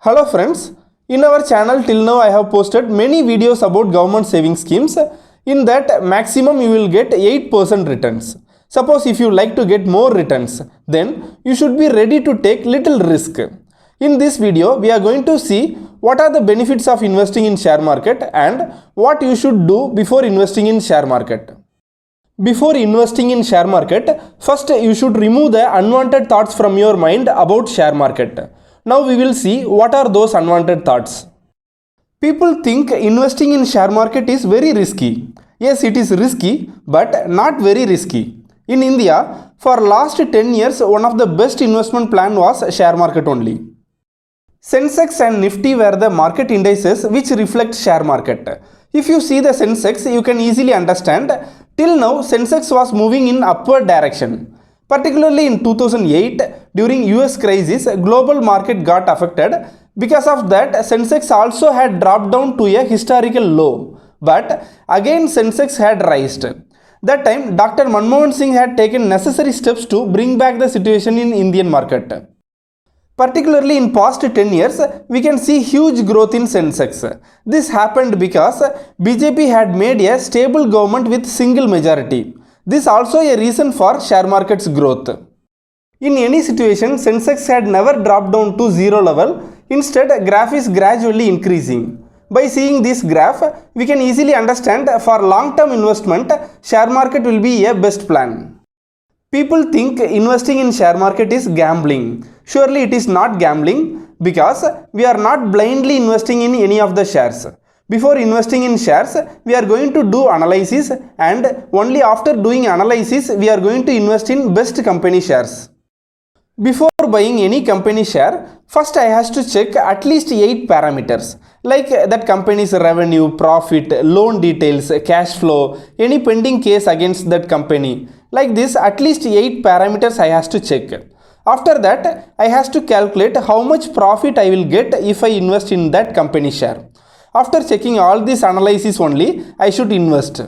Hello friends, in our channel till now I have posted many videos about government saving schemes. In that maximum you will get 8% returns. Suppose if you like to get more returns, then you should be ready to take little risk. In this video we are going to see what are the benefits of investing in share market and what you should do before investing in share market. Before investing in share market, first you should remove the unwanted thoughts from your mind about share market. Now we will see what are those unwanted thoughts. People think investing in share market is very risky. Yes, it is risky, but not very risky. In India, for last 10 years, one of the best investment plan was share market only. Sensex and Nifty were the market indices which reflect share market. If you see the Sensex, you can easily understand. Till now, Sensex was moving in upward direction. Particularly in 2008, during US crisis, global market got affected. Because of that, Sensex also had dropped down to a historical low. But again, Sensex had risen. That time, Dr. Manmohan Singh had taken necessary steps to bring back the situation in Indian market. Particularly in past 10 years, we can see huge growth in Sensex. This happened because BJP had made a stable government with single majority. This also a reason for share market's growth. In any situation, Sensex had never dropped down to zero level. Instead, graph is gradually increasing. By seeing this graph, we can easily understand for long-term investment, share market will be a best plan. People think investing in share market is gambling. Surely it is not gambling because we are not blindly investing in any of the shares. Before investing in shares, we are going to do analysis, and only after doing analysis, we are going to invest in best company shares. Before buying any company share, first I has to check at least 8 parameters like that company's revenue, profit, loan details, cash flow, any pending case against that company. Like this, at least 8 parameters I has to check. After that, I has to calculate how much profit I will get if I invest in that company share. After checking all this analysis only, I should invest.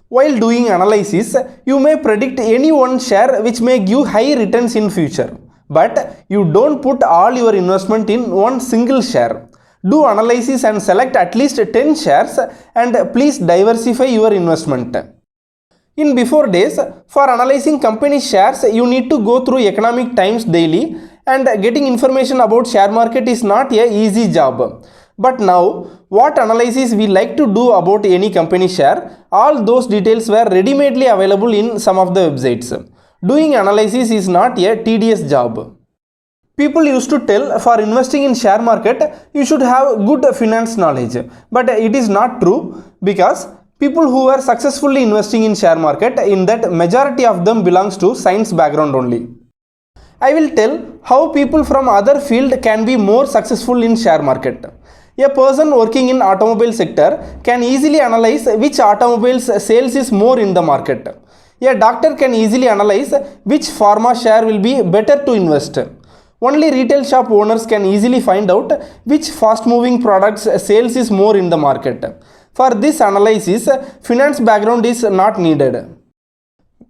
While doing analysis, you may predict any one share which may give high returns in future. But you don't put all your investment in one single share. Do analysis and select at least 10 shares and please diversify your investment. In before days, for analyzing company shares, you need to go through Economic Times daily, and getting information about share market is not a easy job. But now, what analysis we like to do about any company share, all those details were ready-madely available in some of the websites. Doing analysis is not a tedious job. People used to tell for investing in share market, you should have good finance knowledge. But it is not true because people who are successfully investing in share market, in that majority of them belongs to science background only. I will tell how people from other field can be more successful in share market. A person working in automobile sector can easily analyze which automobiles sales is more in the market. A doctor can easily analyze which pharma share will be better to invest. Only retail shop owners can easily find out which fast moving products sales is more in the market. For this analysis, finance background is not needed.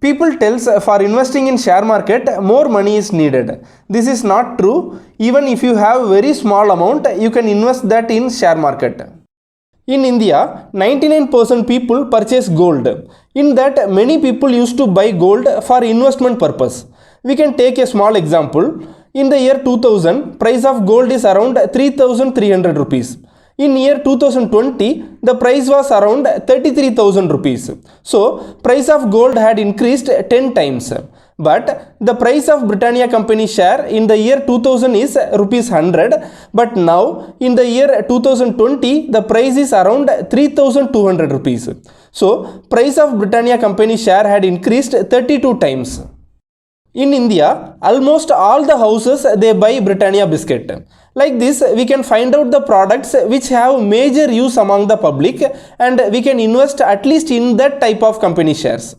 People tells for investing in share market, more money is needed. This is not true. Even if you have very small amount, you can invest that in share market. In India, 99% people purchase gold. In that, many people used to buy gold for investment purpose. We can take a small example. In the year 2000, price of gold is around 3,300 rupees. In year 2020, the price was around 33,000 rupees. So, price of gold had increased 10 times. But the price of Britannia company share in the year 2000 is rupees 100. But now, in the year 2020, the price is around 3,200 rupees. So, price of Britannia company share had increased 32 times. In India, almost all the houses they buy Britannia biscuit. Like this, we can find out the products which have major use among the public, and we can invest at least in that type of company shares.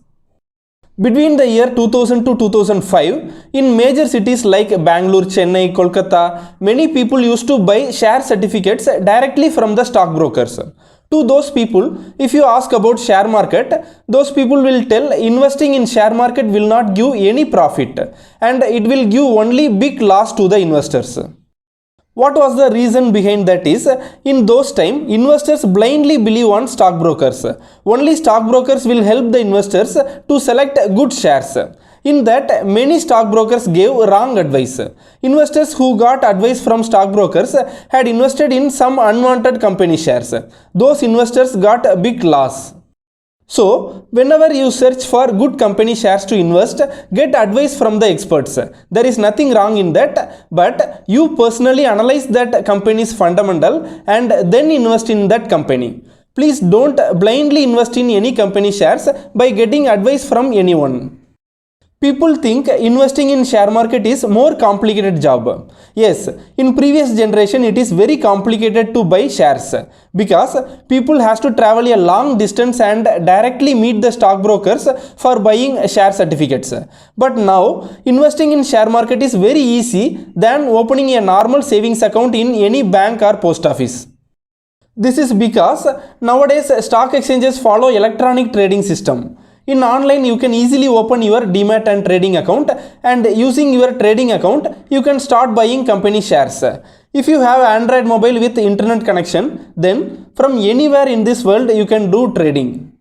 Between the year 2000 to 2005, in major cities like Bangalore, Chennai, Kolkata, many people used to buy share certificates directly from the stockbrokers. To those people, if you ask about share market, those people will tell investing in share market will not give any profit and it will give only big loss to the investors. What was the reason behind that is, in those time, investors blindly believe on stockbrokers. Only stockbrokers will help the investors to select good shares. In that, many stockbrokers gave wrong advice. Investors who got advice from stockbrokers had invested in some unwanted company shares. Those investors got a big loss. So, whenever you search for good company shares to invest, get advice from the experts. There is nothing wrong in that, but you personally analyze that company's fundamental and then invest in that company. Please don't blindly invest in any company shares by getting advice from anyone. People think investing in share market is more complicated job. Yes, in previous generation it is very complicated to buy shares because people has to travel a long distance and directly meet the stockbrokers for buying share certificates. But now investing in share market is very easy than opening a normal savings account in any bank or post office. This is because nowadays stock exchanges follow electronic trading system. In online, you can easily open your Demat and trading account, and using your trading account, you can start buying company shares. If you have Android mobile with internet connection, then from anywhere in this world you can do trading.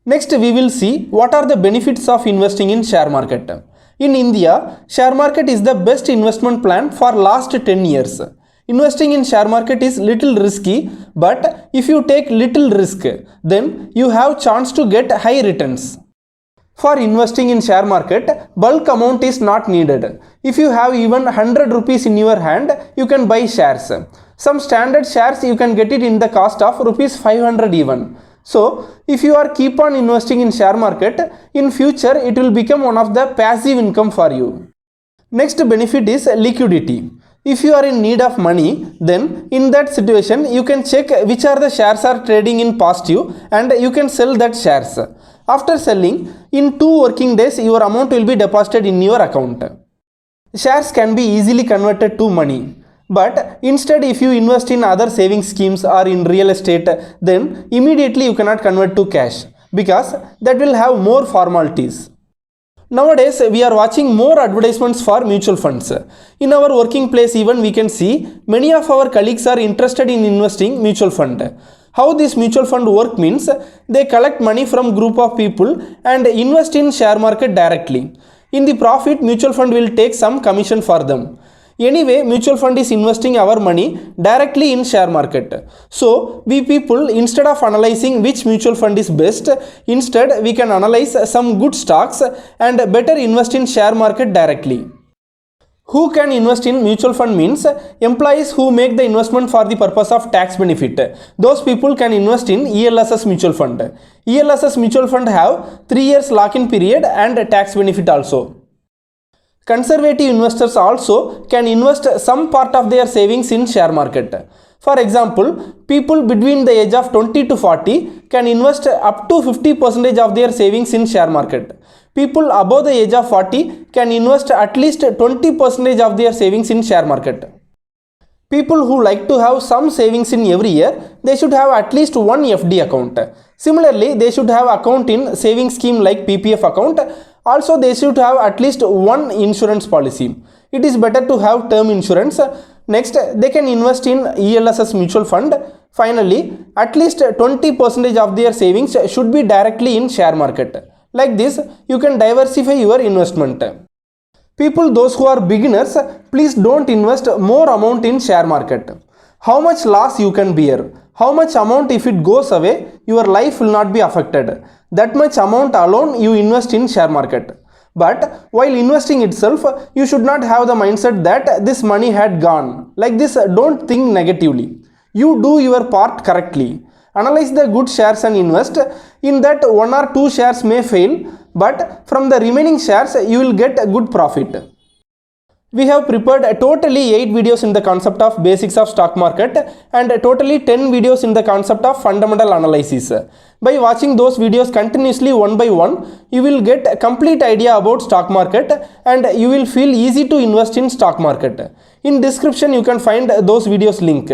Next, we will see what are the benefits of investing in share market. In India, share market is the best investment plan for last 10 years. Investing in share market is little risky, but if you take little risk, then you have chance to get high returns. For investing in share market, bulk amount is not needed. If you have even 100 rupees in your hand, you can buy shares. Some standard shares you can get it in the cost of rupees 500 even. So, if you are keep on investing in share market, in future it will become one of the passive income for you. Next benefit is liquidity. If you are in need of money, then in that situation you can check which are the shares are trading in positive and you can sell that shares. After selling, in 2 working days your amount will be deposited in your account. Shares can be easily converted to money. But instead, if you invest in other saving schemes or in real estate, then immediately you cannot convert to cash because that will have more formalities. Nowadays, we are watching more advertisements for mutual funds. In our working place even we can see many of our colleagues are interested in investing mutual fund. How this mutual fund work means they collect money from group of people and invest in share market directly. In the profit, mutual fund will take some commission for them. Anyway, mutual fund is investing our money directly in share market. So, we people, instead of analyzing which mutual fund is best, instead we can analyze some good stocks and better invest in share market directly. Who can invest in mutual fund means employees who make the investment for the purpose of tax benefit. Those people can invest in ELSS mutual fund. ELSS mutual fund have 3 years lock-in period and tax benefit also. Conservative investors also can invest some part of their savings in share market. For example, people between the age of 20 to 40 can invest up to 50% of their savings in share market. People above the age of 40 can invest at least 20% of their savings in share market. People who like to have some savings in every year, they should have at least one FD account. Similarly, they should have account in savings scheme like PPF account. Also, they should have at least one insurance policy. It is better to have term insurance. Next, they can invest in ELSS mutual fund. Finally, at least 20% of their savings should be directly in share market. Like this, you can diversify your investment. People, those who are beginners, please don't invest more amount in share market. How much loss you can bear? How much amount if it goes away, your life will not be affected. That much amount alone you invest in share market. But while investing itself, you should not have the mindset that this money had gone. Like this, don't think negatively. You do your part correctly. Analyze the good shares and invest. In that, 1 or 2 shares may fail, but from the remaining shares, you will get a good profit. We have prepared totally 8 videos in the concept of basics of stock market and totally 10 videos in the concept of fundamental analysis. By watching those videos continuously one by one, you will get a complete idea about stock market and you will feel easy to invest in stock market. In description, you can find those videos link.